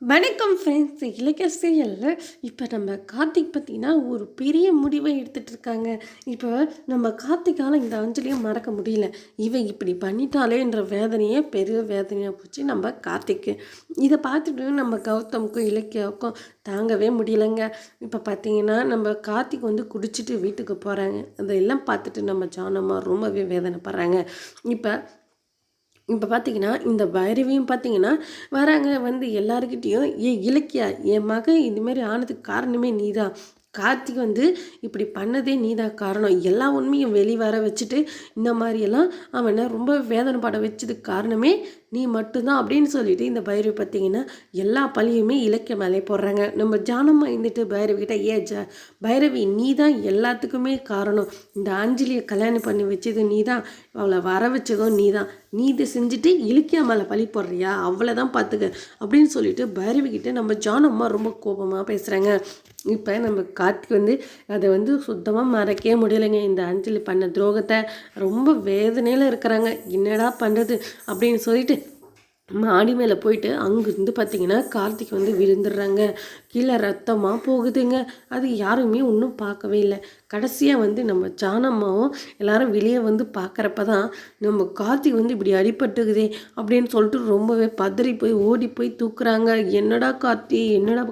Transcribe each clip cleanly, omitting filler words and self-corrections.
வணக்கம் ஃப்ரெண்ட்ஸ். இலக்கிய சீரியலில் இப்போ நம்ம கார்த்திக் பார்த்திங்கன்னா ஒரு பெரிய முடிவை எடுத்துகிட்டு இருக்காங்க. இப்போ நம்ம கார்த்திக்கால் இந்த அஞ்சலியை மறக்க முடியல. இவன் இப்படி பண்ணிட்டாலேன்ற வேதனையே பெரிய வேதனையாக போச்சு நம்ம கார்த்திக்கு. இதை பார்த்துட்டு நம்ம கௌதமுக்கும் இலக்கியாவுக்கும் தாங்கவே முடியலைங்க. இப்போ பார்த்திங்கன்னா நம்ம கார்த்திக் குடிச்சிட்டு வீட்டுக்கு போகிறாங்க. அதெல்லாம் பார்த்துட்டு நம்ம ஜானம்மா ரொம்பவே வேதனைப்படுறாங்க. இப்போ இப்போ பார்த்தீங்கன்னா இந்த பைரவியும் பார்த்தீங்கன்னா வராங்க எல்லாருக்கிட்டேயும் இலக்கியா என் மகன் இதுமாரி ஆனதுக்கு காரணமே நீ தான். கார்த்திக் இப்படி பண்ணதே நீதான் காரணம். எல்லா உண்மையும் வெளிவர வச்சுட்டு இந்த மாதிரியெல்லாம் அவனை ரொம்ப வேதனைப்பட வச்சதுக்கு காரணமே நீ மட்டும்தான் அப்படின்னு சொல்லிட்டு இந்த பைரவி பார்த்தீங்கன்னா எல்லா பழியுமே இலக்கிய மேலே போடுறாங்க. நம்ம ஜானம்மா பைரவி கிட்ட பைரவி நீ தான் எல்லாத்துக்குமே காரணம். இந்த அஞ்சலியை கல்யாணம் பண்ணி வச்சது நீ தான், அவளை வர வச்சதும் நீ தான். நீ இதை செஞ்சுட்டு இலக்கியா மேலே பழி போடுறியா, அவ்வளோதான் பார்த்துக்க அப்படின்னு சொல்லிட்டு பைரவி கிட்ட நம்ம ஜானம்மா ரொம்ப கோபமாக பேசுகிறாங்க. இப்போ நம்ம கார்த்திக் அதை சுத்தமாக மறக்கவே முடியலைங்க. இந்த அஞ்சலி பண்ண துரோகத்தை ரொம்ப வேதனையில் இருக்கிறாங்க. என்னடா பண்ணுறது அப்படின்னு சொல்லிட்டு மாடி மேலே போயிட்டு அங்கேருந்து பார்த்தீங்கன்னா கார்த்திக் விழுந்துடுறாங்க. கீழே ரத்தமாக போகுதுங்க. அது யாருமே ஒன்றும் பார்க்கவே இல்லை. கடைசியாக நம்ம ஜானம்மாவும் எல்லாரும் வெளியே பார்க்குறப்ப தான் நம்ம கார்த்திக் இப்படி அடிபட்டுக்குதே அப்படின்னு சொல்லிட்டு ரொம்பவே பதறி போய் ஓடி போய் தூக்குறாங்க. என்னடா கார்த்தி, என்னடா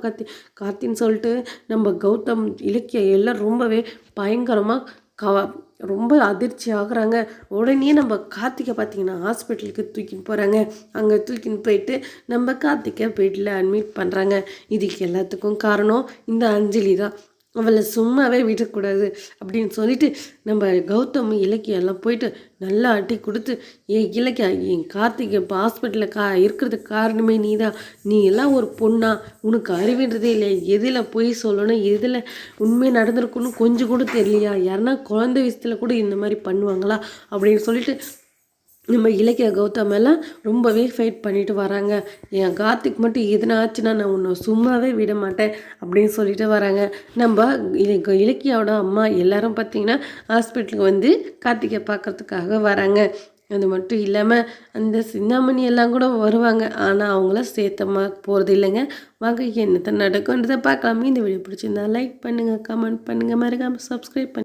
கார்த்தின்னு சொல்லிட்டு நம்ம கௌதம் இலக்கிய எல்லாம் ரொம்பவே பயங்கரமாக ரொம்ப அதிர்ச்சி ஆகுறாங்க. உடனே நம்ம கார்த்திகை பார்த்திங்கன்னா ஹாஸ்பிட்டலுக்கு தூக்கின்னு போகிறாங்க. அங்கே தூக்கின்னு போயிட்டு நம்ம கார்த்திகை பெட்டில் அட்மிட் பண்ணுறாங்க. இதுக்கு எல்லாத்துக்கும் காரணம் இந்த அஞ்சலி தான். அவளை சும்மாவே விடக்கூடாது அப்படின்னு சொல்லிட்டு நம்ம கௌதம் இலக்கியெல்லாம் போயிட்டு நல்லா அட்டி கொடுத்து இலக்கியா என் கார்த்திகை இப்போ ஹாஸ்பிட்டலில் இருக்கிறதுக்கு காரணமே நீ தான். நீ எல்லாம் ஒரு பொண்ணா, உனக்கு அறிவின்றதே இல்லை. எதில் போய் சொல்லணும், எதில் உண்மை நடந்திருக்குன்னு கொஞ்சம் கூட தெரியலையா? யாருன்னா குழந்தை விஷயத்தில் கூட இந்த மாதிரி பண்ணுவாங்களா அப்படின்னு சொல்லிட்டு நம்ம இலக்கிய கௌதம் எல்லாம் ரொம்பவே ஃபைட் பண்ணிட்டு வராங்க. என் கார்த்திக் மட்டும் எதுனா ஆச்சுன்னா நான் உன்னை சும்மாவே விட மாட்டேன் அப்படின்னு சொல்லிட்டு வராங்க. நம்ம இலக்கியாவோட அம்மா எல்லாரும் பார்த்திங்கன்னா ஹாஸ்பிட்டலுக்கு கார்த்திகை பார்க்கறதுக்காக வராங்க. அது மட்டும் இல்லாமல் அந்த சின்னாமணி எல்லாம் கூட வருவாங்க. ஆனால் அவங்கள சேர்த்தமாக போகிறது இல்லைங்க. வாங்க என்னத்தை நடக்கும்ன்றதை பார்க்கலாமே. இந்த வீடியோ பிடிச்சிருந்தா லைக் பண்ணுங்கள், கமெண்ட் பண்ணுங்கள், மறக்காமல் சப்ஸ்கிரைப் பண்ணுங்கள்.